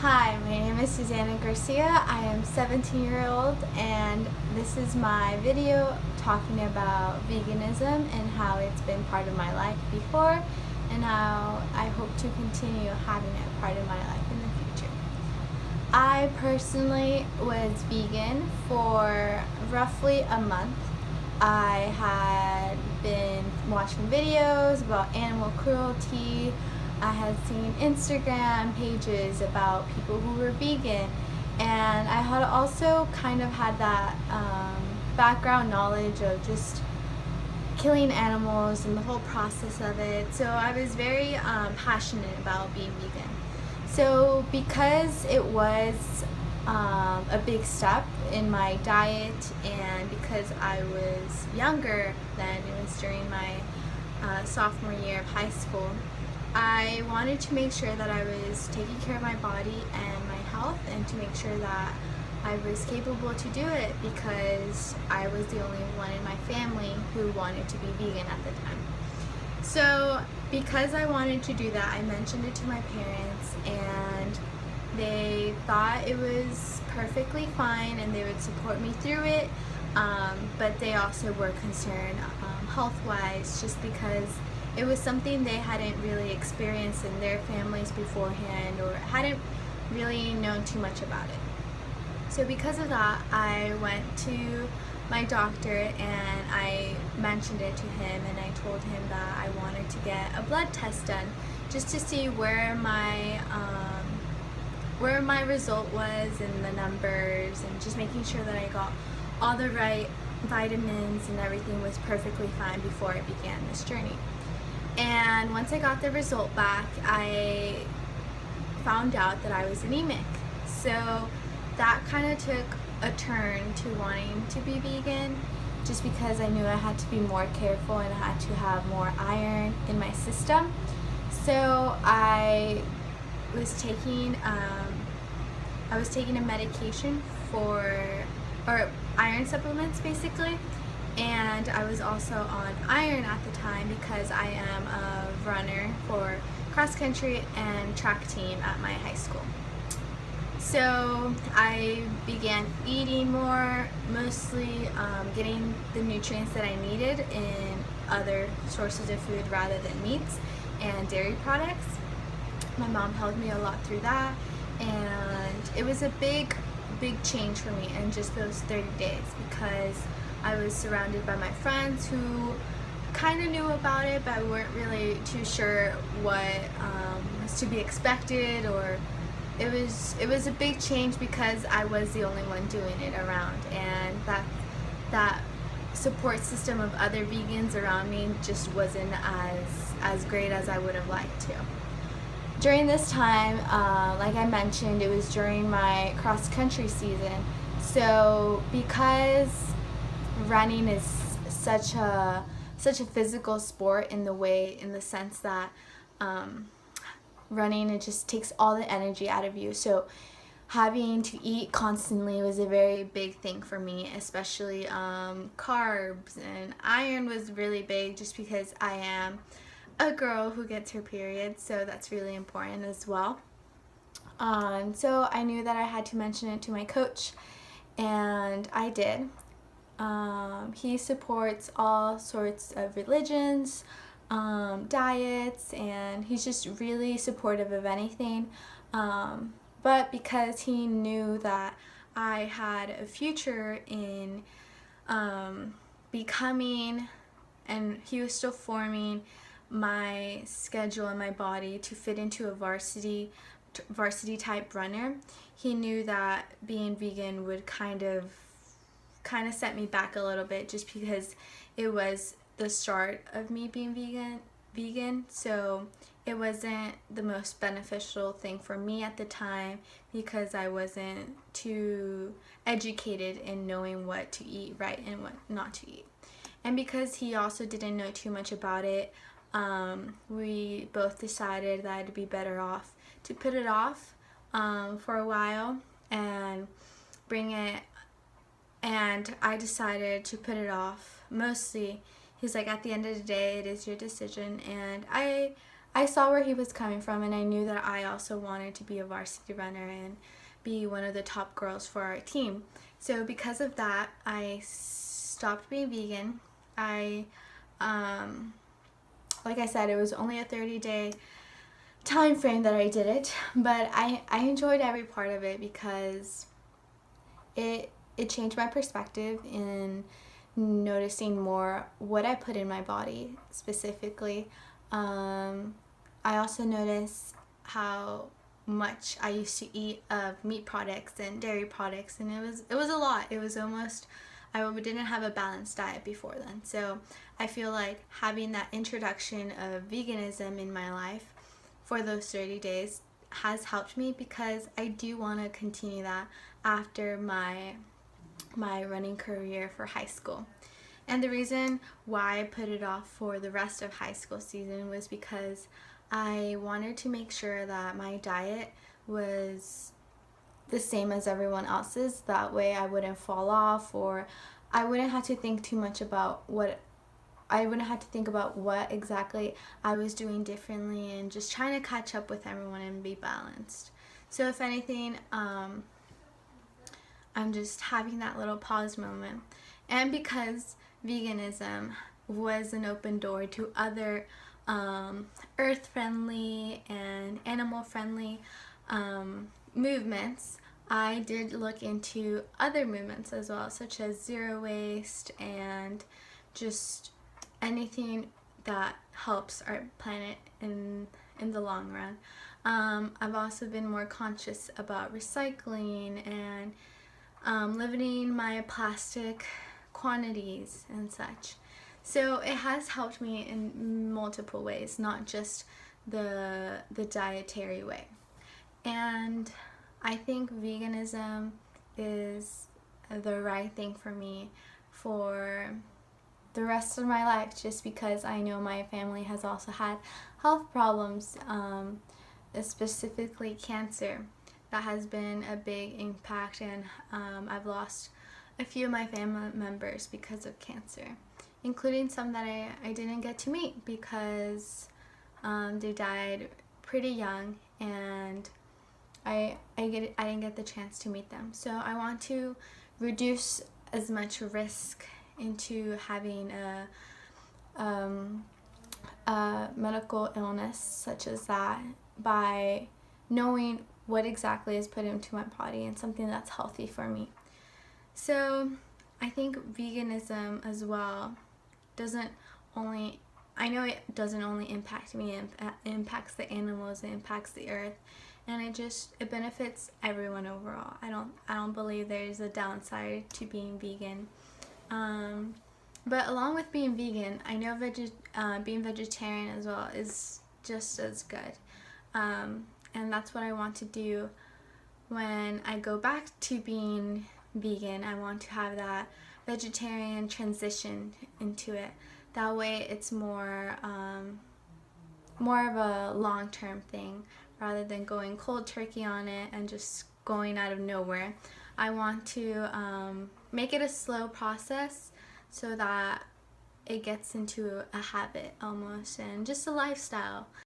Hi, my name is Susanna Garcia. I am 17-year-old and this is my video talking about veganism and how it's been part of my life before and how I hope to continue having it part of my life in the future. I personally was vegan for roughly a month. I had been watching videos about animal cruelty. I had seen Instagram pages about people who were vegan, and I had also kind of had that background knowledge of just killing animals and the whole process of it. So I was very passionate about being vegan. So because it was a big step in my diet, and because I was younger then, it was during my sophomore year of high school, I wanted to make sure that I was taking care of my body and my health and to make sure that I was capable to do it because I was the only one in my family who wanted to be vegan at the time. So because I wanted to do that, I mentioned it to my parents and they thought it was perfectly fine and they would support me through it, but they also were concerned health-wise, just because it was something they hadn't really experienced in their families beforehand or hadn't really known too much about it. So because of that, I went to my doctor and I mentioned it to him and I told him that I wanted to get a blood test done just to see where my result was and the numbers, and just making sure that I got all the right vitamins and everything was perfectly fine before I began this journey. And once I got the result back, I found out that I was anemic. So that kind of took a turn to wanting to be vegan, just because I knew I had to be more careful and I had to have more iron in my system. So I was taking a medication for iron supplements basically, and I was also on iron at the time because I am a runner for cross country and track team at my high school. So I began eating more, mostly getting the nutrients that I needed in other sources of food rather than meats and dairy products. My mom helped me a lot through that, and it was a big change for me in just those 30 days because I was surrounded by my friends who kind of knew about it but weren't really too sure what was to be expected, or it was a big change because I was the only one doing it around, and that support system of other vegans around me just wasn't as great as I would have liked to. During this time, like I mentioned, it was during my cross-country season. So because running is such a physical sport in the sense that running, it just takes all the energy out of you. So having to eat constantly was a very big thing for me, especially carbs, and iron was really big just because I am a girl who gets her period, so that's really important as well. So I knew that I had to mention it to my coach, and I did. He supports all sorts of religions, diets, and he's just really supportive of anything. But because he knew that I had a future in becoming, and he was still forming my schedule and my body to fit into a varsity type runner, he knew that being vegan would kind of set me back a little bit, just because it was the start of me being vegan. So it wasn't the most beneficial thing for me at the time because I wasn't too educated in knowing what to eat right and what not to eat. And because he also didn't know too much about it, we both decided that it'd be better off to put it off for a while and bring it. And I decided to put it off. Mostly, he's like, at the end of the day, it is your decision. And I I saw where he was coming from, and I knew that I also wanted to be a varsity runner and be one of the top girls for our team. So because of that, I stopped being vegan. I like I said, it was only a 30-day time frame that I did it, but I enjoyed every part of it because it changed my perspective in noticing more what I put in my body specifically. I also noticed how much I used to eat of meat products and dairy products, and it was a lot. It was almost, I didn't have a balanced diet before then. So I feel like having that introduction of veganism in my life for those 30 days has helped me, because I do want to continue that after my running career for high school. And the reason why I put it off for the rest of high school season was because I wanted to make sure that my diet was the same as everyone else's. That way I wouldn't fall off, or I wouldn't have to think too much about what exactly I was doing differently, and just trying to catch up with everyone and be balanced. So if anything, I'm just having that little pause moment. And because veganism was an open door to other earth-friendly and animal-friendly movements, I did look into other movements as well, such as zero waste and just anything that helps our planet in the long run. I've also been more conscious about recycling and limiting my plastic quantities and such. So it has helped me in multiple ways, not just the dietary way. And I think veganism is the right thing for me for the rest of my life, just because I know my family has also had health problems, specifically cancer. That has been a big impact, and I've lost a few of my family members because of cancer, including some that I didn't get to meet because they died pretty young, and I didn't get the chance to meet them. So I want to reduce as much risk into having a medical illness such as that by knowing what exactly is put into my body and something that's healthy for me. So I think veganism as well I know it doesn't only impact me, it impacts the animals, it impacts the earth, and it benefits everyone overall. I don't believe there's a downside to being vegan. But along with being vegan, I know being vegetarian as well is just as good. And that's what I want to do when I go back to being vegan. I want to have that vegetarian transition into it. That way it's more of a long-term thing rather than going cold turkey on it and just going out of nowhere. I want to make it a slow process so that it gets into a habit almost, and just a lifestyle.